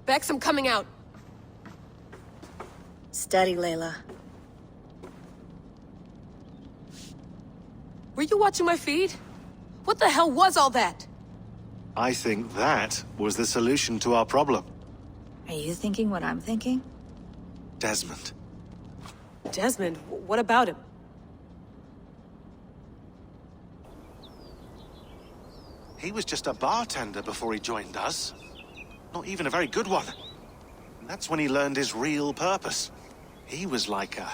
Bex, I'm coming out. Steady, Layla. Were you watching my feed? What the hell was all that? I think that was the solution to our problem. Are you thinking what I'm thinking? Desmond. Desmond? What about him? He was just a bartender before he joined us. Not even a very good one. And that's when he learned his real purpose. He was like a...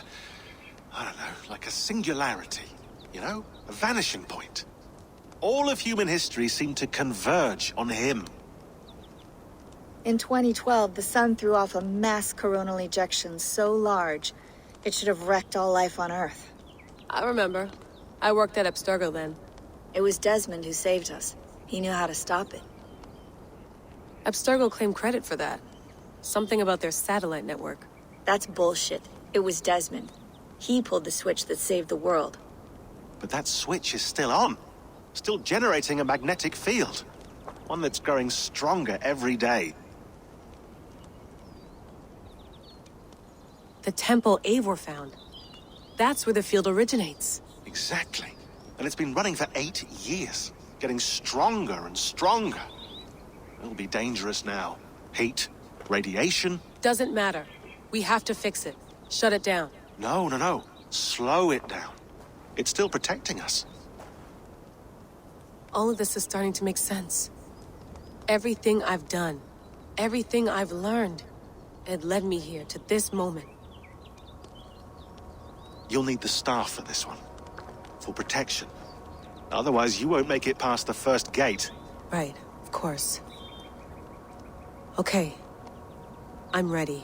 I don't know, like a singularity. You know? A vanishing point. All of human history seemed to converge on him. In 2012, the sun threw off a mass coronal ejection so large, it should have wrecked all life on Earth. I remember. I worked at Abstergo then. It was Desmond who saved us. He knew how to stop it. Abstergo claimed credit for that. Something about their satellite network. That's bullshit. It was Desmond. He pulled the switch that saved the world. But that switch is still on. Still generating a magnetic field. One that's growing stronger every day. The temple Eivor found. That's where the field originates. Exactly. And it's been running for 8 years. Getting stronger and stronger. It'll be dangerous now. Heat, radiation. Doesn't matter. We have to fix it. Shut it down. No. Slow it down. It's still protecting us. All of this is starting to make sense. Everything I've done, everything I've learned, it led me here to this moment. You'll need the staff for this one. For protection. Otherwise, you won't make it past the first gate. Right, of course. Okay. I'm ready.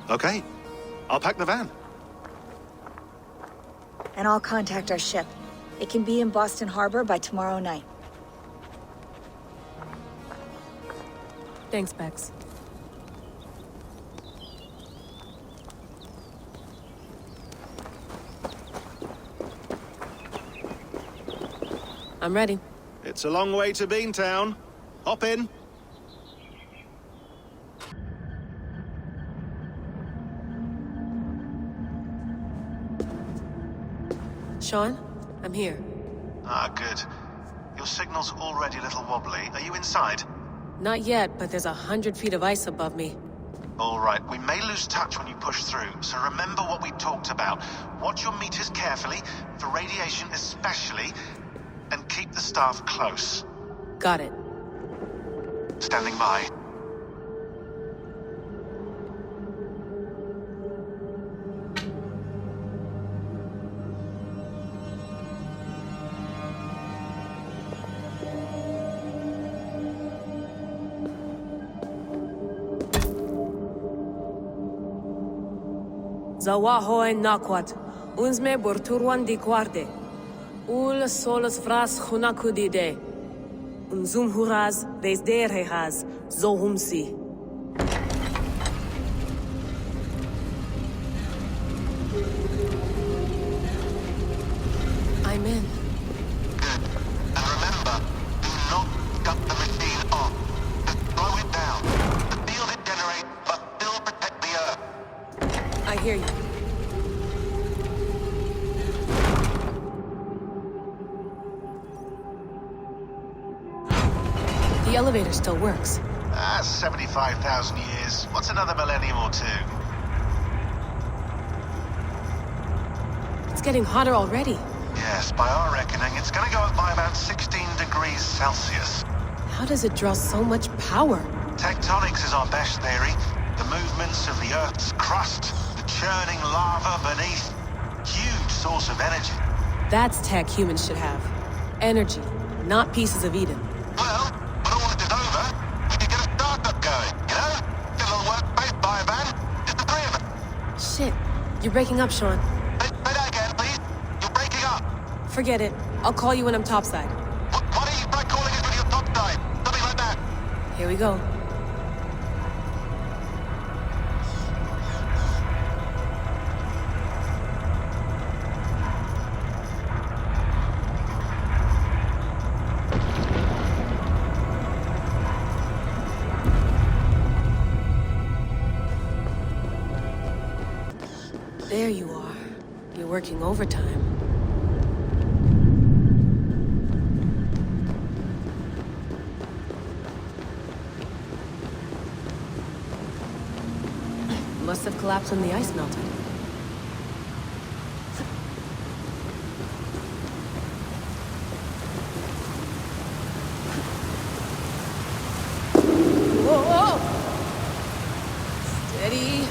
Okay. I'll pack the van. And I'll contact our ship. It can be in Boston Harbor by tomorrow night. Thanks, Bex. I'm ready. It's a long way to Beantown. Hop in. Sean, I'm here. Ah, good. Your signal's already a little wobbly. Are you inside? Not yet, but there's 100 feet of ice above me. All right, we may lose touch when you push through, so remember what we talked about. Watch your meters carefully, for radiation especially, and keep the staff close. Got it. Standing by. Zawaho en nakwat, unzme borturwan di kwarde. Ul solos fras khunakudide. Unzum huraz, desder hehaz, zohumsi. I'm in. Good. And remember, do not cut the machine off. Just slow it down. The field it generates, but still protect the Earth. I hear you. The elevator still works. That's 75,000 years. What's another millennium or two? It's getting hotter already. Yes, by our reckoning, it's gonna go up by about 16 degrees Celsius. How does it draw so much power? Tectonics is our best theory. The movements of the Earth's crust, the churning lava beneath. Huge source of energy. That's tech humans should have. Energy, not pieces of Eden. Well, when all this is over, we can get a startup going, you know? Get a little workspace, buy a van, just the three of us. Shit, you're breaking up, Sean. Say that again, please. You're breaking up. Forget it. I'll call you when I'm topside. Why don't you try calling us when you're topside? Something like that. Here we go. There you are. You're working overtime. Must have collapsed when the ice melted. Whoa! Steady.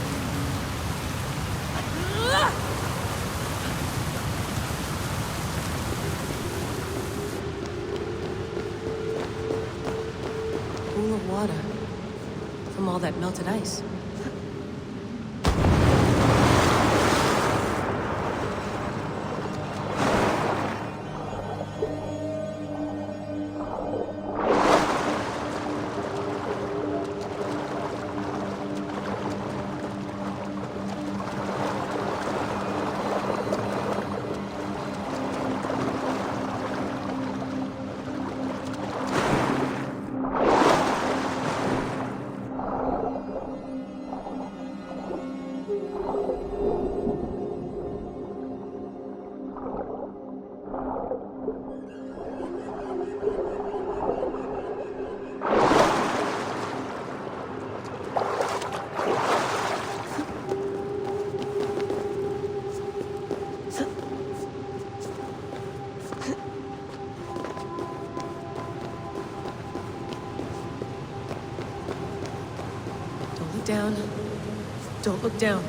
Pool of water from all that melted ice. Down. Don't look down.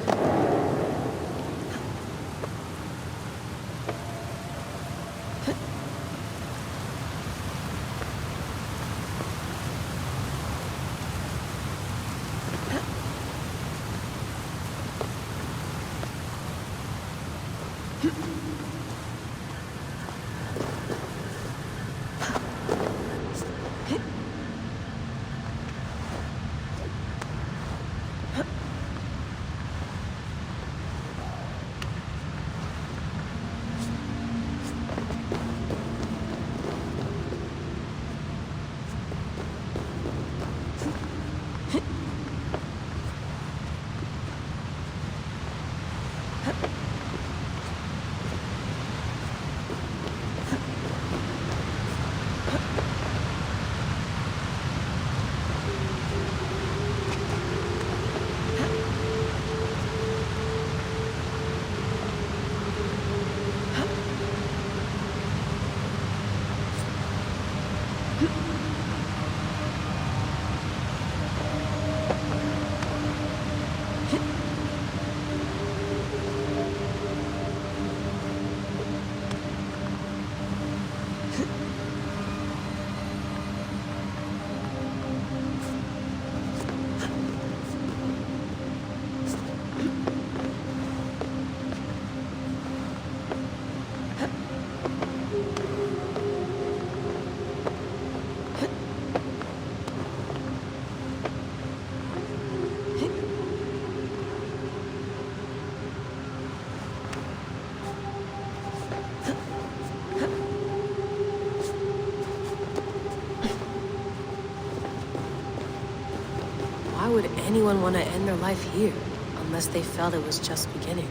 Why would anyone want to end their life here, unless they felt it was just beginning?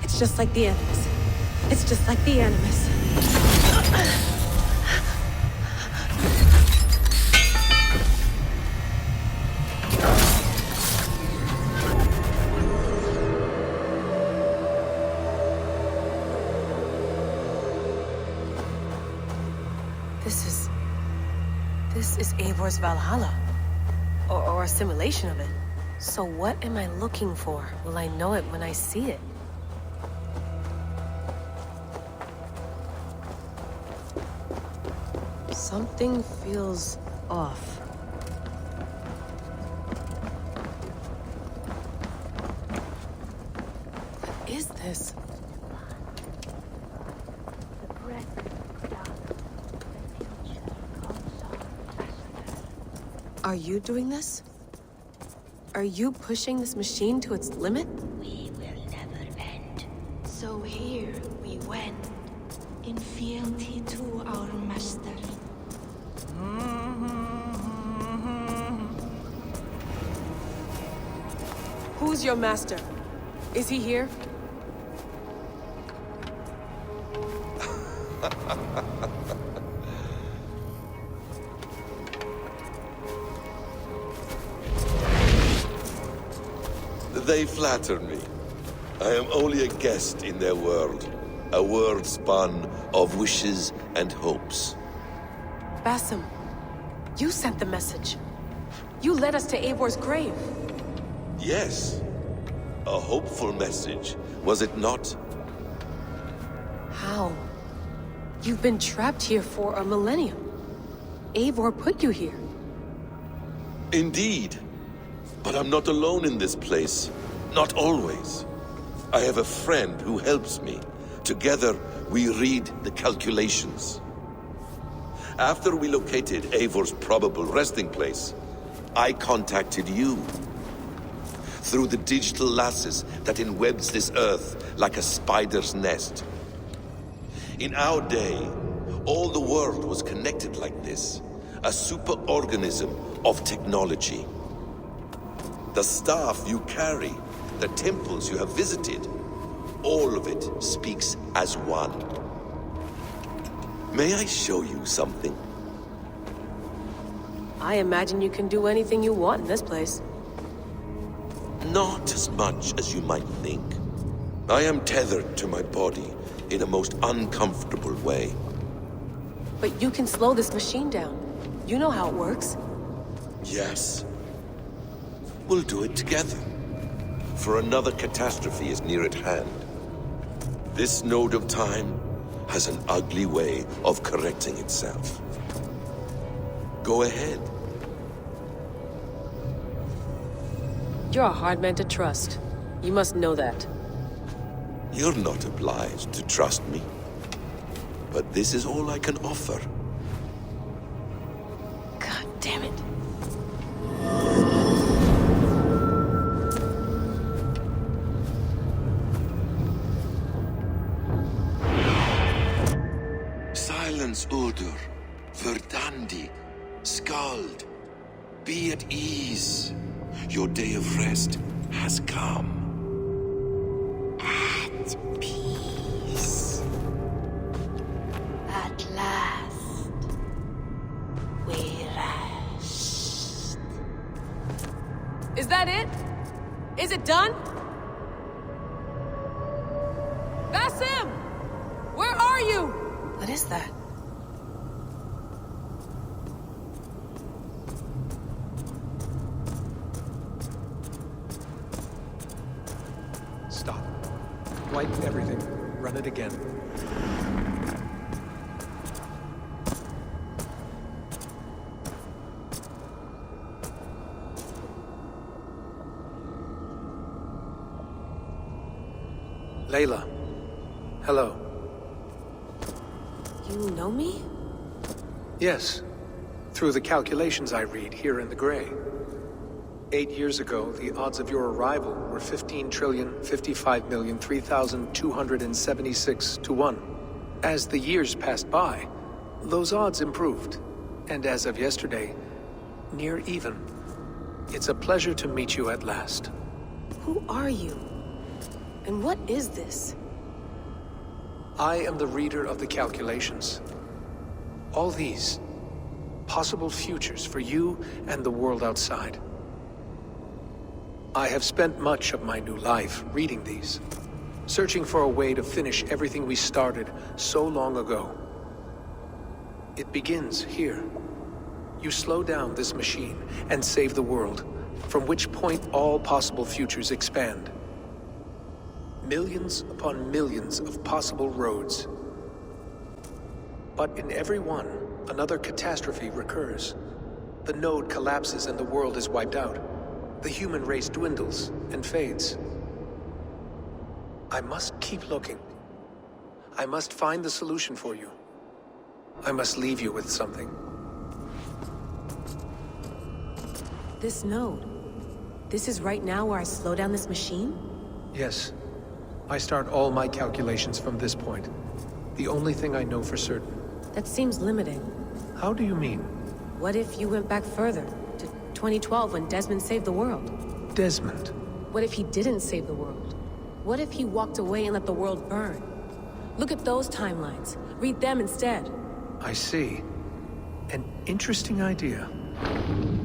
It's just like the Animus. It's just like the Animus. This is Eivor's Valhalla. Or a simulation of it. So what am I looking for? Will I know it when I see it? Something feels off. What is this? Are you doing this? Are you pushing this machine to its limit? We will never end. So here we went, in fealty to our master. Who's your master? Is he here? They flatter me. I am only a guest in their world. A world spun of wishes and hopes. Basim, you sent the message. You led us to Eivor's grave. Yes. A hopeful message, was it not? How? You've been trapped here for a millennium. Eivor put you here. Indeed. But I'm not alone in this place. Not always. I have a friend who helps me. Together, we read the calculations. After we located Eivor's probable resting place, I contacted you. Through the digital lasses that enwebs this earth like a spider's nest. In our day, all the world was connected like this. A superorganism of technology. The staff you carry, the temples you have visited, all of it speaks as one. May I show you something? I imagine you can do anything you want in this place. Not as much as you might think. I am tethered to my body in a most uncomfortable way. But you can slow this machine down. You know how it works. Yes. We'll do it together. For another catastrophe is near at hand. This node of time has an ugly way of correcting itself. Go ahead. You're a hard man to trust. You must know that. You're not obliged to trust me. But this is all I can offer. God damn it. Silence, Udur. Verdandi. Skald. Be at ease. Your day of rest has come. At peace. At last, we rest. Is that it? Is it done? Basim! Where are you? What is that? Stop. Wipe everything. Run it again. Layla. Hello. You know me? Yes. Through the calculations I read here in the gray. 8 years ago, the odds of your arrival were 15,055,003,276 to 1. As the years passed by, those odds improved. And as of yesterday, near even. It's a pleasure to meet you at last. Who are you? And what is this? I am the reader of the calculations. All these, possible futures for you and the world outside. I have spent much of my new life reading these, searching for a way to finish everything we started so long ago. It begins here. You slow down this machine and save the world, from which point all possible futures expand. Millions upon millions of possible roads. But in every one, another catastrophe recurs. The node collapses and the world is wiped out. The human race dwindles and fades. I must keep looking. I must find the solution for you. I must leave you with something. This node. This is right now where I slow down this machine? Yes. I start all my calculations from this point. The only thing I know for certain. That seems limiting. How do you mean? What if you went back further, to 2012 when Desmond saved the world? Desmond. What if he didn't save the world? What if he walked away and let the world burn? Look at those timelines. Read them instead. I see. An interesting idea.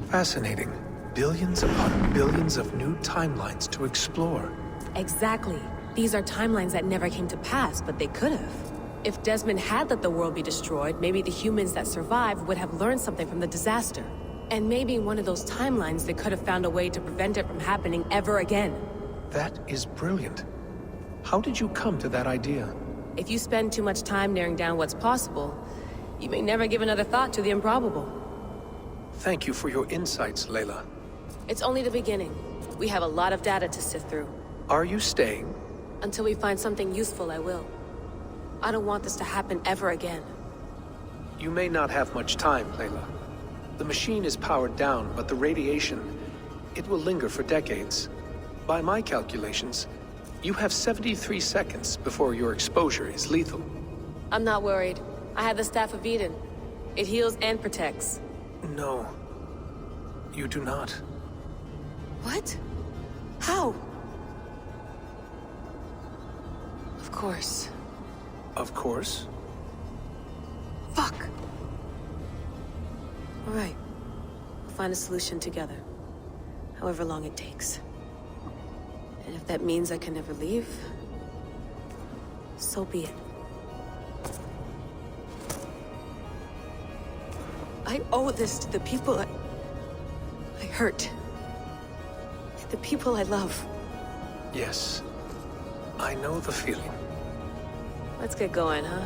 Fascinating. Billions upon billions of new timelines to explore. Exactly. These are timelines that never came to pass, but they could have. If Desmond had let the world be destroyed, maybe the humans that survived would have learned something from the disaster. And maybe in one of those timelines they could have found a way to prevent it from happening ever again. That is brilliant. How did you come to that idea? If you spend too much time narrowing down what's possible, you may never give another thought to the improbable. Thank you for your insights, Layla. It's only the beginning. We have a lot of data to sift through. Are you staying? Until we find something useful, I will. I don't want this to happen ever again. You may not have much time, Layla. The machine is powered down, but the radiation, it will linger for decades. By my calculations, you have 73 seconds before your exposure is lethal. I'm not worried. I have the Staff of Eden. It heals and protects. No. You do not. What? How? Of course. Of course. Fuck! All right. We'll find a solution together. However long it takes. And if that means I can never leave, so be it. I owe this to the people I hurt. The people I love. Yes. I know the feeling. Let's get going, huh?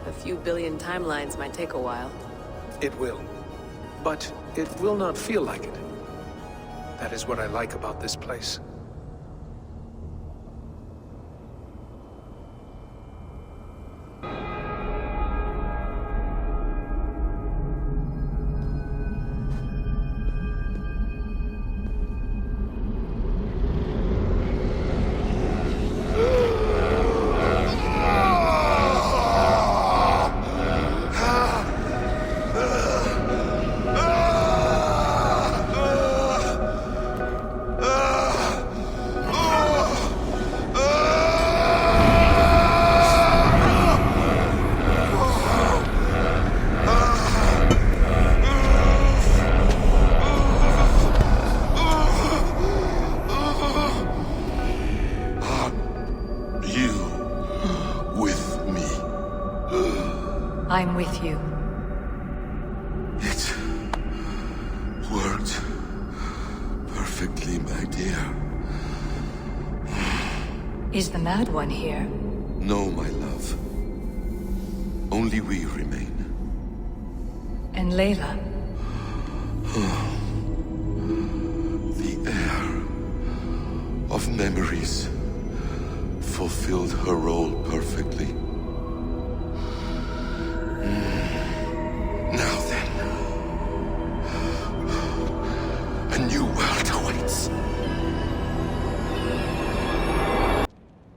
A few billion timelines might take a while. It will. But it will not feel like it. That is what I like about this place. I'm with you. It worked perfectly, my dear. Is the Mad One here? No, my love. Only we remain. And Layla? The air of memories fulfilled her role perfectly. Now then, a new world awaits.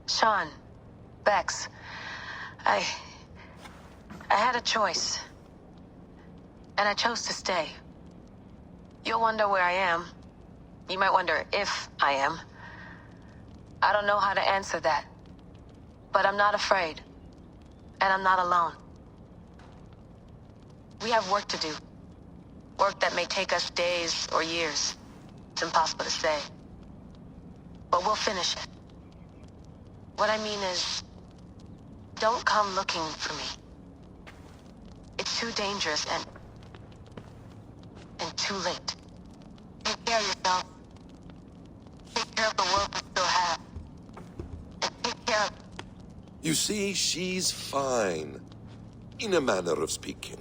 Sean, Bex, I had a choice. And I chose to stay. You'll wonder where I am. You might wonder if I am. I don't know how to answer that. But I'm not afraid. And I'm not alone. We have work to do. Work that may take us days or years. It's impossible to say. But we'll finish it. What I mean is, don't come looking for me. It's too dangerous and too late. Take care of yourself. Take care of the world we still have. And take care of... You see, she's fine. In a manner of speaking.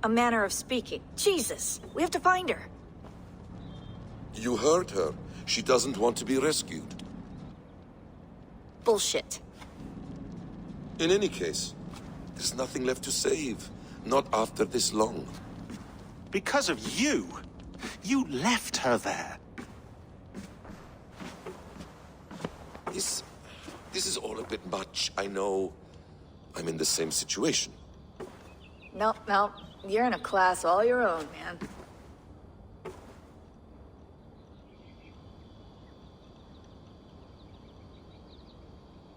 A manner of speaking. Jesus, we have to find her. You heard her. She doesn't want to be rescued. Bullshit. In any case, there's nothing left to save. Not after this long. Because of you. You left her there. This is all a bit much. I know. I'm in the same situation. Nope. You're in a class all your own, man.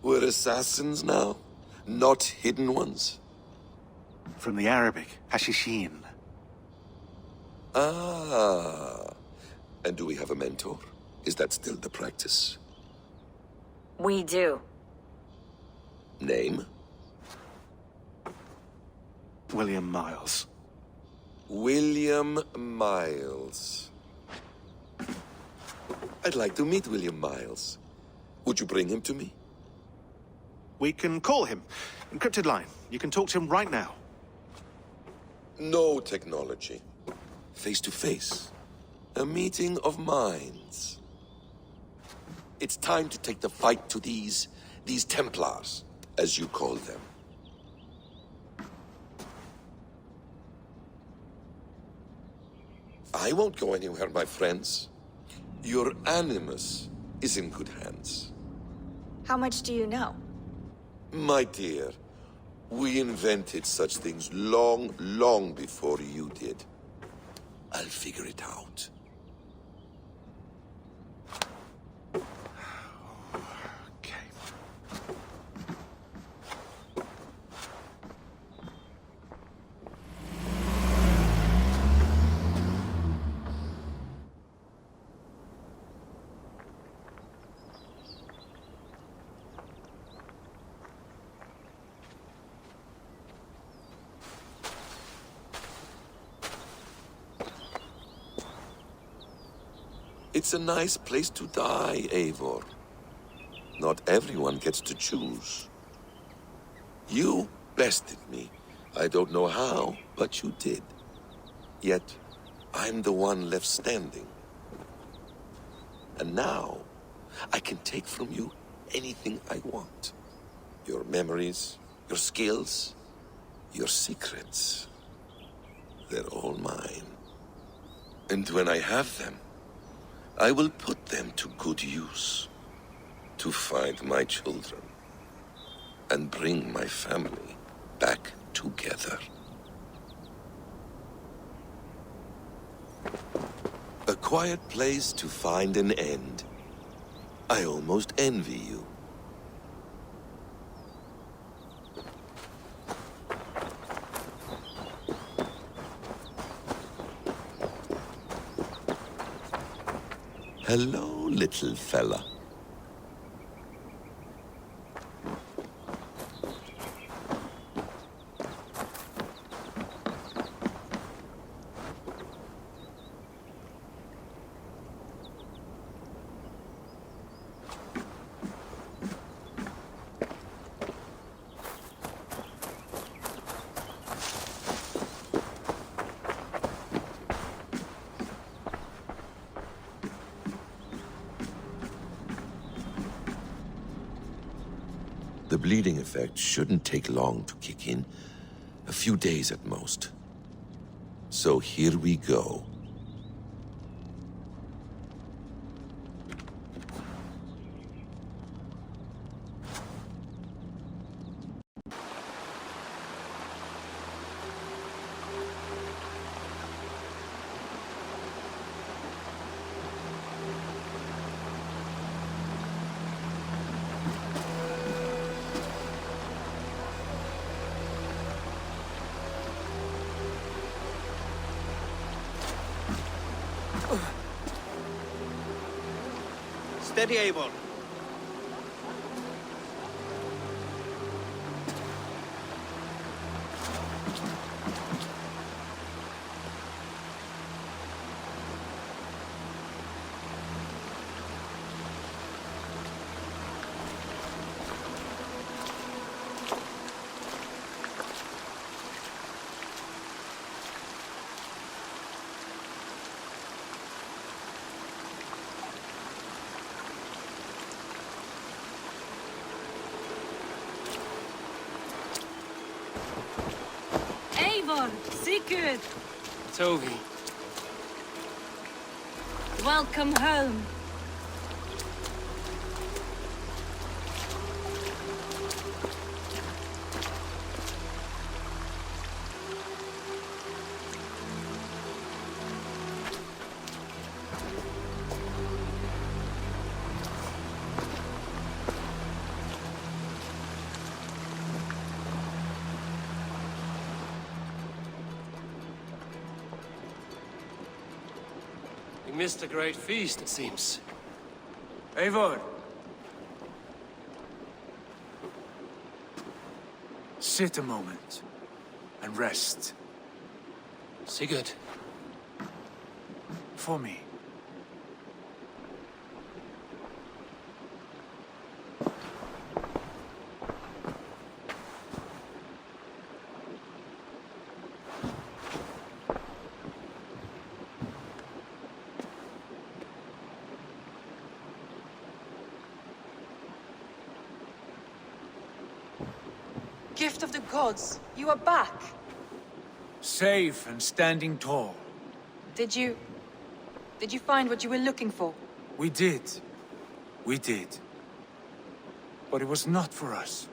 We're assassins now, not hidden ones. From the Arabic, hashishin. Ah. And do we have a mentor? Is that still the practice? We do. Name? William Miles. William Miles. I'd like to meet William Miles. Would you bring him to me? We can call him. Encrypted line. You can talk to him right now. No technology. Face to face. A meeting of minds. It's time to take the fight to these Templars, as you call them. I won't go anywhere, my friends. Your animus is in good hands. How much do you know? My dear, we invented such things long, long before you did. I'll figure it out. Okay. It's a nice place to die, Eivor. Not everyone gets to choose. You bested me. I don't know how, but you did. Yet, I'm the one left standing. And now, I can take from you anything I want. Your memories, your skills, your secrets. They're all mine. And when I have them, I will put them to good use. To find my children. And bring my family back together. A quiet place to find an end. I almost envy you. Hello, little fella. The bleeding effect shouldn't take long to kick in. A few days at most. So here we go. Steady, Eivor. Secret! Toby. Welcome home. missed a great feast, it seems. Eivor! Sit a moment and rest. Sigurd. For me. Gift of the gods, you are back. Safe and standing tall. Did you find what you were looking for? We did. We did. But it was not for us.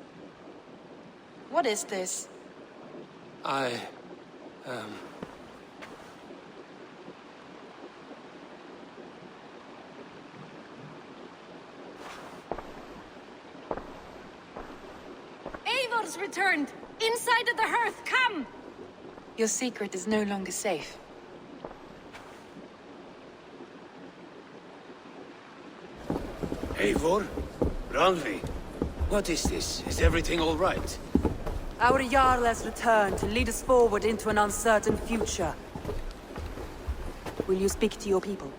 What is this? Eivor's returned! Inside of the hearth, come! Your secret is no longer safe. Eivor? Rangvi? What is this? Is everything all right? Our Jarl has returned to lead us forward into an uncertain future. Will you speak to your people?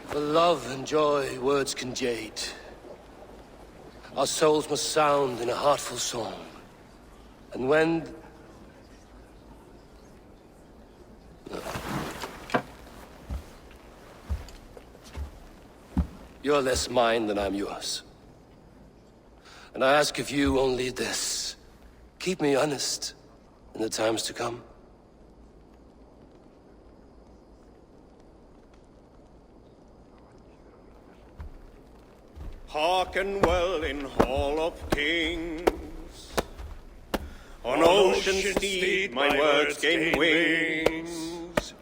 For love and joy, words can jade. Our souls must sound in a heartful song. And when... You're less mine than I'm yours. And I ask of you only this. Keep me honest in the times to come. Hearken well in Hall of Kings. On ocean steed my words gain wings.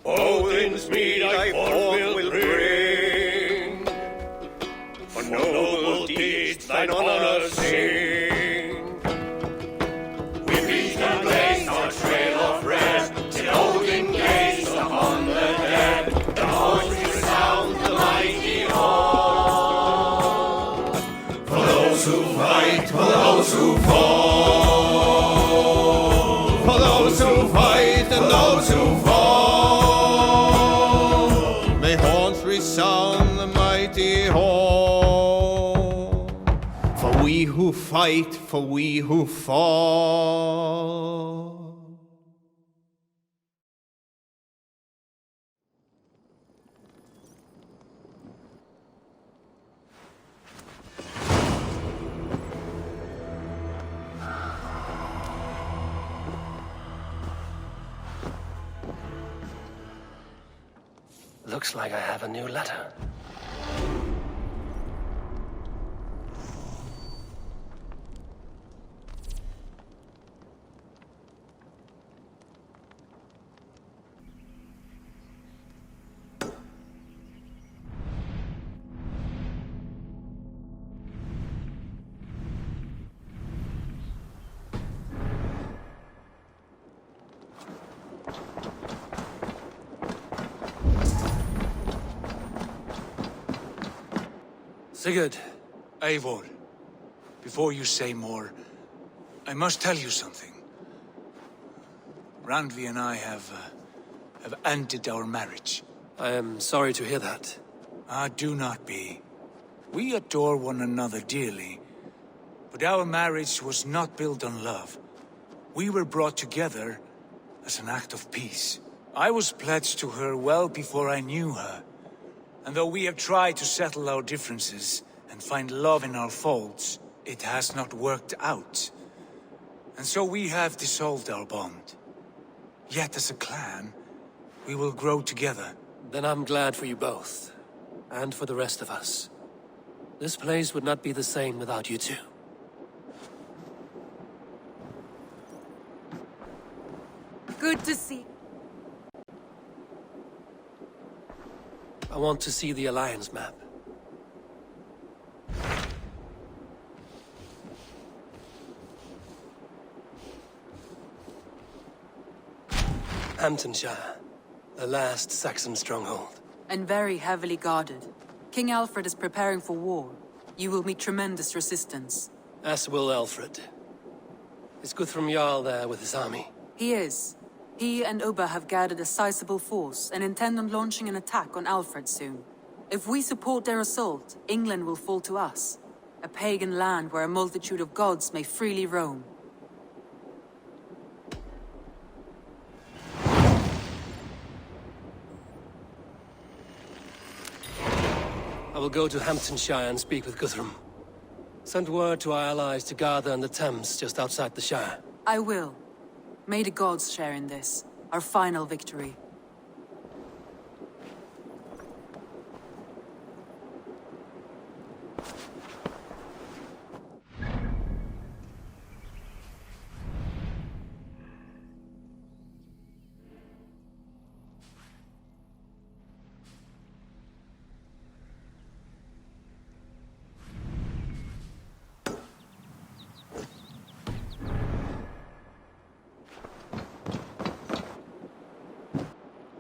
Odin's mead I forth will bring. For noble deeds thine honor sing. We beat and blaze our trail of red, till Odin gazed upon the dead. The voice resound the mighty hall. For those who fight, for those who fall. For those who fight and those who fall. May horns resound the mighty hall. For we who fight, for we who fall. Looks like I have a new letter. Sigurd, Eivor, before you say more, I must tell you something. Randvi and I have ended our marriage. I am sorry to hear that. Ah, do not be. We adore one another dearly, but our marriage was not built on love. We were brought together as an act of peace. I was pledged to her well before I knew her. And though we have tried to settle our differences and find love in our faults, it has not worked out. And so we have dissolved our bond. Yet as a clan, we will grow together. Then I'm glad for you both, and for the rest of us. This place would not be the same without you two. Good to see. I want to see the Alliance map. Hamptonshire, the last Saxon stronghold. And very heavily guarded. King Alfred is preparing for war. You will meet tremendous resistance. As will Alfred. Is Guthrum Jarl there with his army? He is. He and Ubba have gathered a sizable force and intend on launching an attack on Alfred soon. If we support their assault, England will fall to us. A pagan land where a multitude of gods may freely roam. I will go to Hamptonshire and speak with Guthrum. Send word to our allies to gather on the Thames just outside the Shire. I will. May the gods share in this, our final victory.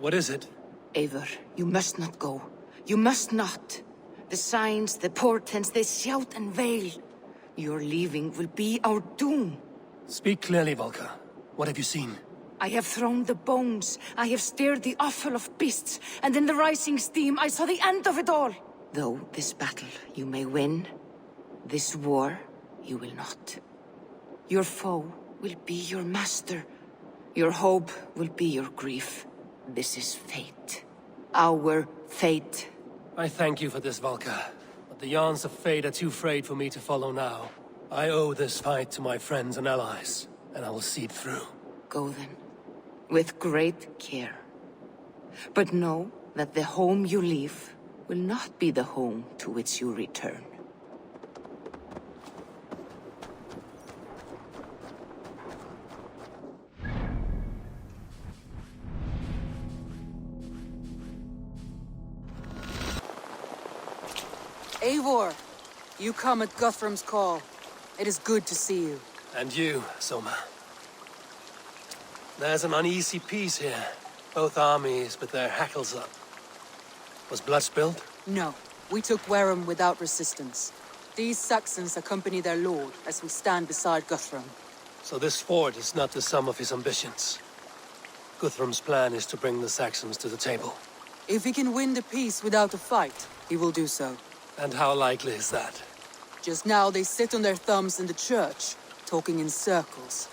What is it? Eivor, you must not go. You must not. The signs, the portents, they shout and wail. Your leaving will be our doom. Speak clearly, Volker. What have you seen? I have thrown the bones. I have stirred the offal of beasts. And in the rising steam, I saw the end of it all. Though this battle you may win, this war you will not. Your foe will be your master. Your hope will be your grief. This is fate. Our fate. I thank you for this, Volker. But the yarns of fate are too frayed for me to follow now. I owe this fight to my friends and allies, and I will see it through. Go then. With great care. But know that the home you leave will not be the home to which you return. Eivor, you come at Guthrum's call. It is good to see you. And you, Soma. There's an uneasy peace here. Both armies with their hackles up. Was blood spilled? No, we took Wareham without resistance. These Saxons accompany their lord as we stand beside Guthrum. So this fort is not the sum of his ambitions. Guthrum's plan is to bring the Saxons to the table. If he can win the peace without a fight, he will do so. And how likely is that? Just now they sit on their thumbs in the church, talking in circles.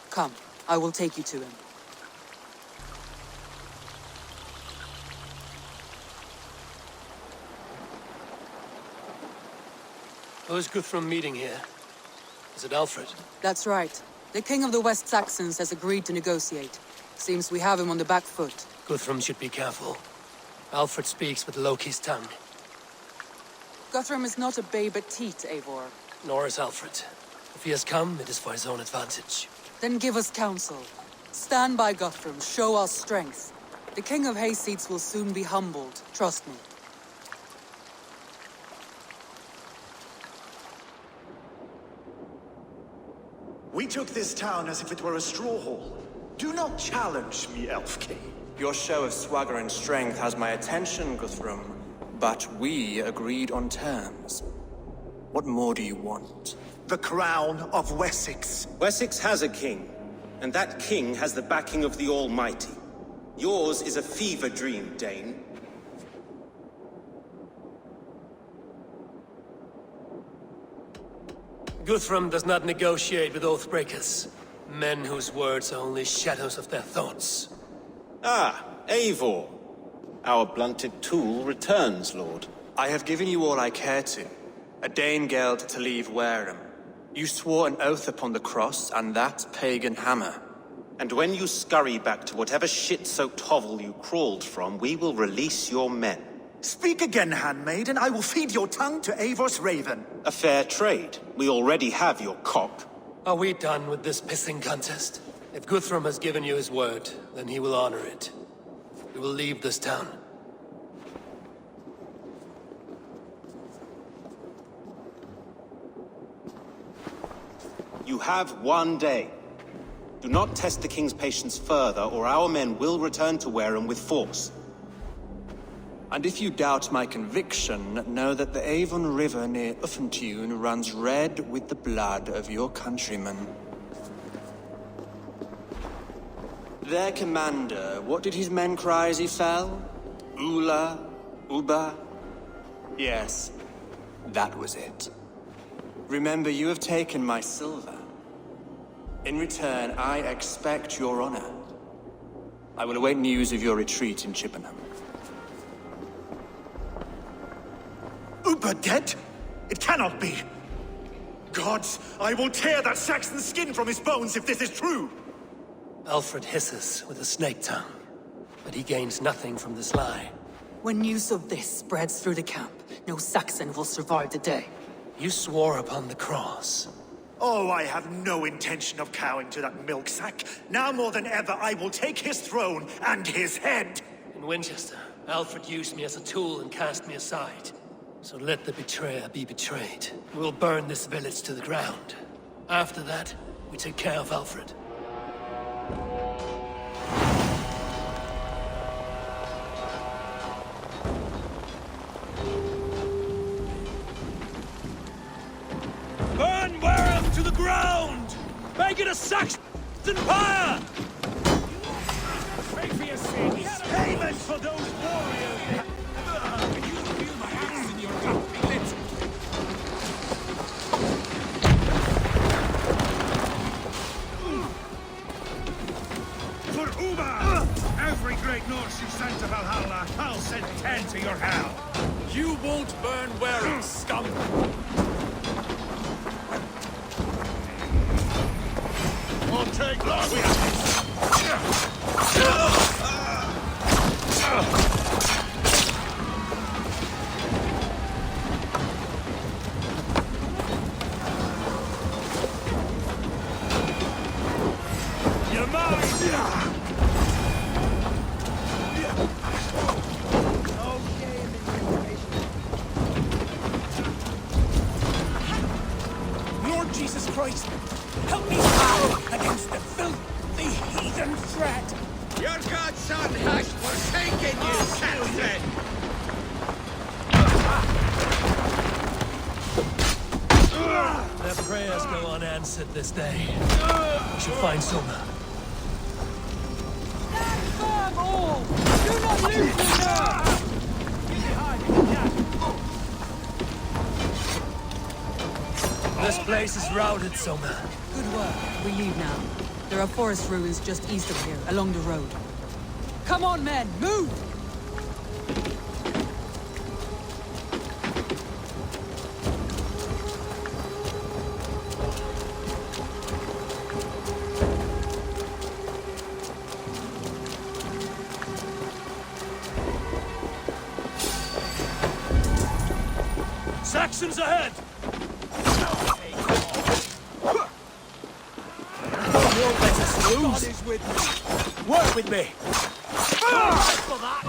Come, I will take you to him. Who is Guthrum meeting here? Is it Alfred? That's right. The king of the West Saxons has agreed to negotiate. Seems we have him on the back foot. Guthrum should be careful. Alfred speaks with Loki's tongue. Guthrum is not a babe at teat, Eivor. Nor is Alfred. If he has come, it is for his own advantage. Then give us counsel. Stand by Guthrum, show our strength. The king of Hayseeds will soon be humbled, trust me. We took this town as if it were a straw hall. Do not challenge me, Elf King. Your show of swagger and strength has my attention, Guthrum. But we agreed on terms. What more do you want? The crown of Wessex. Wessex has a king, and that king has the backing of the Almighty. Yours is a fever dream, Dane. Guthrum does not negotiate with oathbreakers. Men whose words are only shadows of their thoughts. Ah, Eivor. Our blunted tool returns, Lord. I have given you all I care to. A Danegeld to leave Wareham. You swore an oath upon the cross and that pagan hammer. And when you scurry back to whatever shit-soaked hovel you crawled from, we will release your men. Speak again, handmaid, and I will feed your tongue to Eivor's raven. A fair trade. We already have your cock. Are we done with this pissing contest? If Guthrum has given you his word, then he will honor it. We will leave this town. You have one day. Do not test the king's patience further, or our men will return to Wareham with force. And if you doubt my conviction, know that the Avon River near Uffentune runs red with the blood of your countrymen. Their commander, what did his men cry as he fell? Ula? Uba? Yes, that was it. Remember, you have taken my silver. In return, I expect your honor. I will await news of your retreat in Chippenham. Uber dead? It cannot be. Gods, I will tear that Saxon's skin from his bones if this is true. Alfred hisses with a snake tongue, but he gains nothing from this lie. When news of this spreads through the camp, no Saxon will survive the day. You swore upon the cross. Oh, I have no intention of cowing to that milk sack. Now more than ever, I will take his throne and his head. In Winchester, Alfred used me as a tool and cast me aside. So let the betrayer be betrayed. We'll burn this village to the ground. After that, we take care of Alfred. Burn Wareham to the ground! Make it a Saxon empire! Pray for your sins. Payment for those warriors. For Uber! Every great Norse you sent to Valhalla, I'll send 10 to your hell. You won't burn Wareham, scum! Won't take long. You're mine! Lord Jesus Christ, help me out against the filthy heathen threat! Your godson has forsaken you, Saxon! Their prayers go unanswered this day. We shall find Soma. Stand firm, all! Do not lose me now! This place is routed, Soma. Good work. We leave now. There are forest ruins just east of here, along the road. Come on, men! Move! Saxons ahead! Won't let us lose. God is with me. Work with me. For that!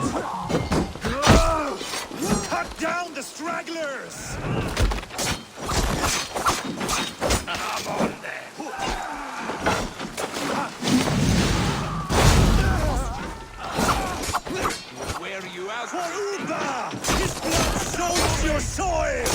Cut down the stragglers! Come on then. Wear you out. For Uba! His blood soaks your soil!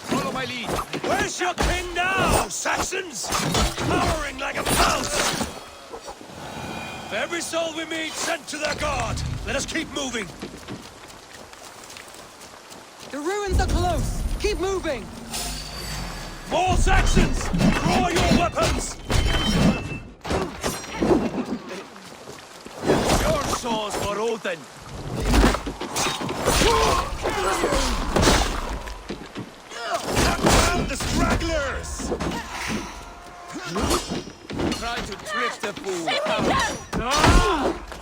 Follow my lead. Where's your king now, Saxons? Cowering like a mouse! For every soul we meet, sent to their god. Let us keep moving. The ruins are close! Keep moving! More Saxons! Draw your weapons! Your swords for Odin. Cut down the stragglers! Try to trip the fool.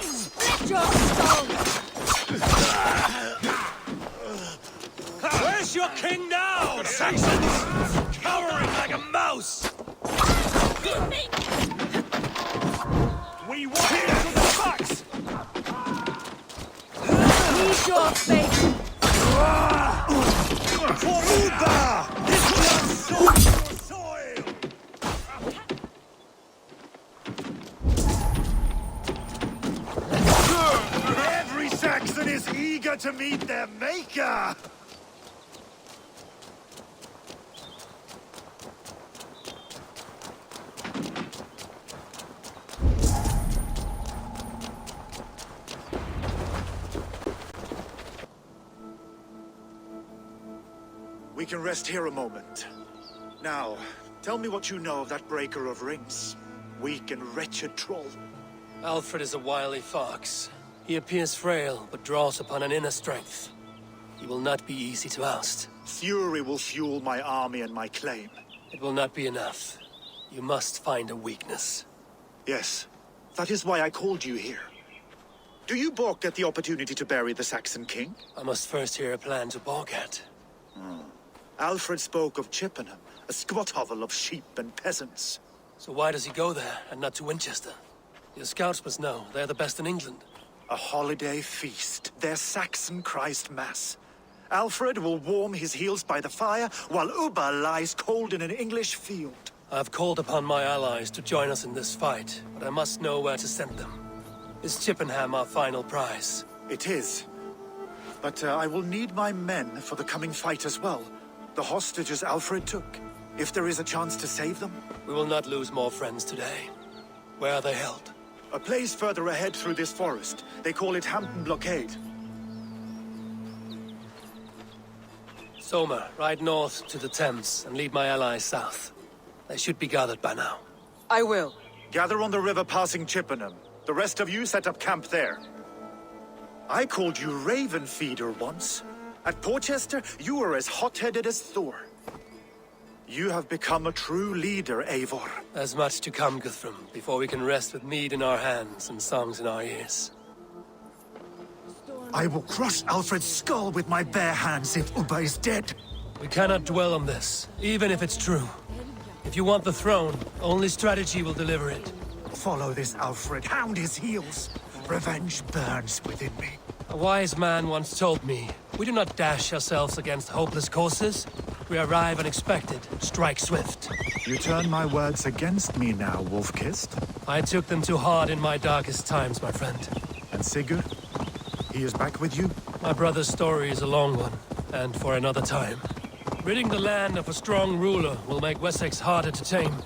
Split your skull! Where's your king now, Saxons? Cowering like a mouse! We want him to the facts! your fate! For Uba! His blood soaks your soil! Every Saxon is eager to meet their maker! We can rest here a moment. Now, tell me what you know of that breaker of rings. Weak and wretched troll. Alfred is a wily fox. He appears frail, but draws upon an inner strength. He will not be easy to oust. Fury will fuel my army and my claim. It will not be enough. You must find a weakness. Yes, that is why I called you here. Do you balk at the opportunity to bury the Saxon king? I must first hear a plan to balk at. Alfred spoke of Chippenham, a squat hovel of sheep and peasants. So why does he go there, and not to Winchester? Your scouts must know, they're the best in England. A holiday feast, their Saxon Christ Mass. Alfred will warm his heels by the fire, while Uba lies cold in an English field. I've called upon my allies to join us in this fight, but I must know where to send them. Is Chippenham our final prize? It is. But I will need my men for the coming fight as well. The hostages Alfred took. If there is a chance to save them. We will not lose more friends today. Where are they held? A place further ahead through this forest. They call it Hampton Blockade. Soma, ride north to the Thames and lead my allies south. They should be gathered by now. I will. Gather on the river passing Chippenham. The rest of you set up camp there. I called you Raven Feeder once. At Porchester, you were as hot-headed as Thor. You have become a true leader, Eivor. There's much to come, Guthrum, before we can rest with mead in our hands and songs in our ears. I will crush Alfred's skull with my bare hands if Uba is dead. We cannot dwell on this, even if it's true. If you want the throne, only strategy will deliver it. Follow this Alfred, hound his heels. Revenge burns within me. A wise man once told me, we do not dash ourselves against hopeless courses. We arrive unexpected, strike swift. You turn my words against me now, Wolf-Kissed. I took them too hard in my darkest times, my friend. And Sigurd? He is back with you? My brother's story is a long one, and for another time. Ridding the land of a strong ruler will make Wessex harder to tame.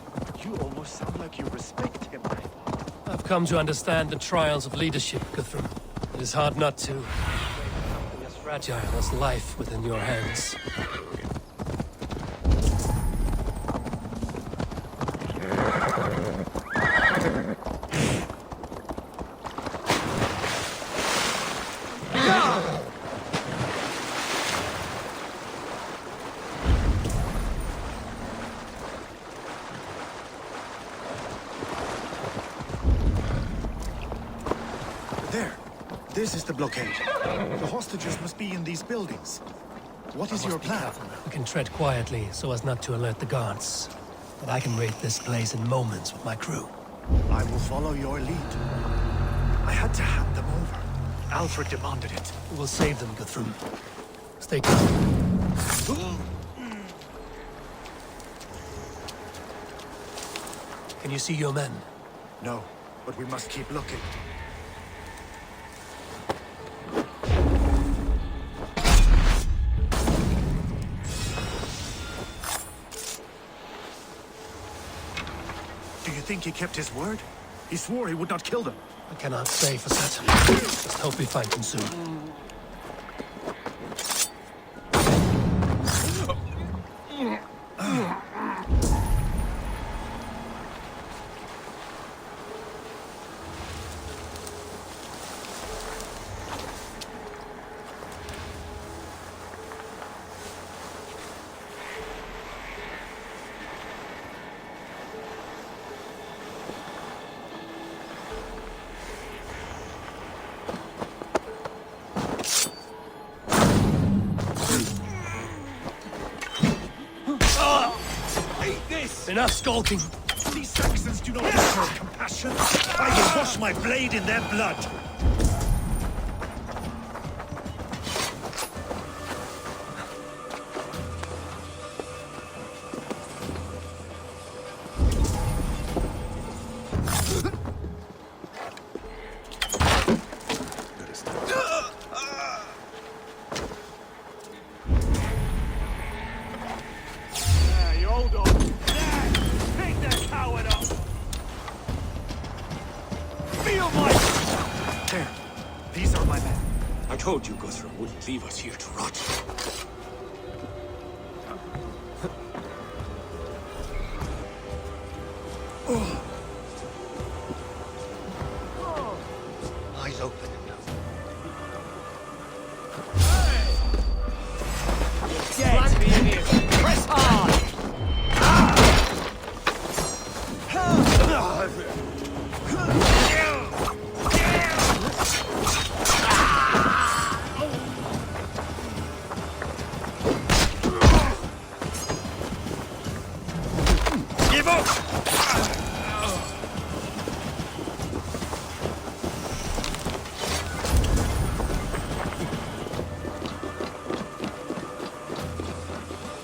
You almost sound like you respect him. I've come to understand the trials of leadership, Guthrum. It is hard not to. Something as fragile as life within your hands. This is the blockade. The hostages must be in these buildings. What is your plan? We can tread quietly so as not to alert the guards. But I can raid this place in moments with my crew. I will follow your lead. I had to hand them over. Alfred demanded it. We will save them, Guthrum. Stay calm. Can you see your men? No, but we must keep looking. Do you think he kept his word? He swore he would not kill them. I cannot say for certain. Just hope we find him soon. Enough skulking. These Saxons do not deserve compassion. I will wash my blade in their blood. told you Guthrum wouldn't leave us here to rot. Eyes open. Press hard! Give up!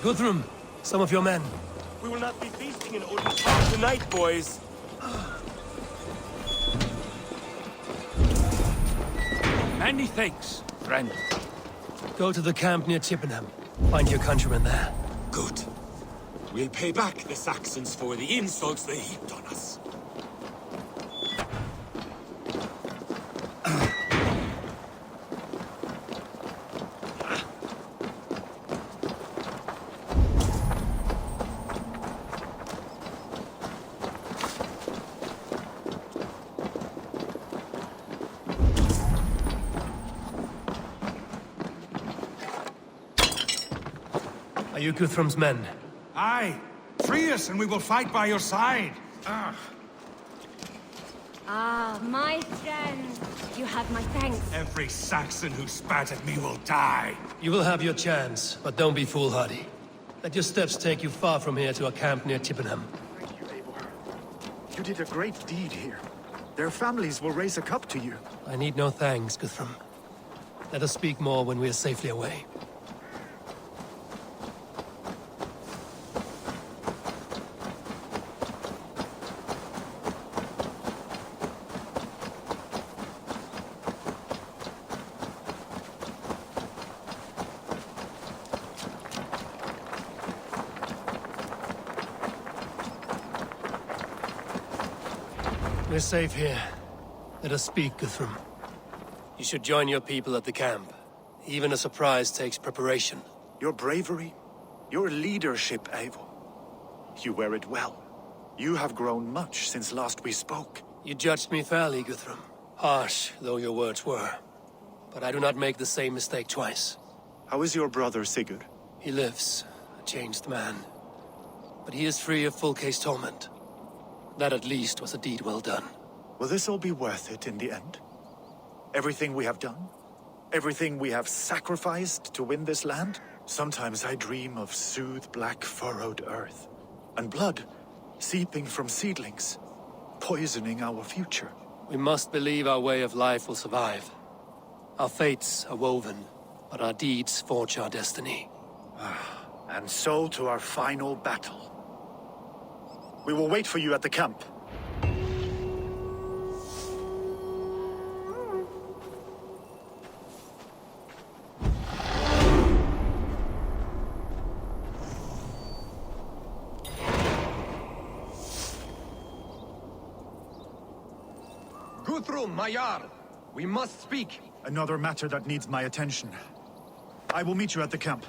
Guthrum, some of your men. We will not be feasting in Odin's hall tonight, boys. Many thanks, friend. Go to the camp near Chippenham. Find your countrymen there. Good. We'll pay back the Saxons for the insults they heaped on us. Are you Guthrum's men? Aye. Free us and we will fight by your side. Ah, my friend. You have my thanks. Every Saxon who spat at me will die. You will have your chance, but don't be foolhardy. Let your steps take you far from here to a camp near Chippenham. Thank you, Eivor. You did a great deed here. Their families will raise a cup to you. I need no thanks, Guthrum. Let us speak more when we are safely away. We're safe here. Let us speak, Guthrum. You should join your people at the camp. Even a surprise takes preparation. Your bravery, your leadership, Eivor. You wear it well. You have grown much since last we spoke. You judged me fairly, Guthrum. Harsh though your words were. But I do not make the same mistake twice. How is your brother, Sigurd? He lives, a changed man. But he is free of full case torment. That at least was a deed well done. Will this all be worth it in the end? Everything we have done? Everything we have sacrificed to win this land? Sometimes I dream of soothed black furrowed earth. And blood seeping from seedlings, poisoning our future. We must believe our way of life will survive. Our fates are woven, but our deeds forge our destiny. And so to our final battle. We will wait for you at the camp. Guthrum, my Jarl, we must speak. Another matter that needs my attention. I will meet you at the camp.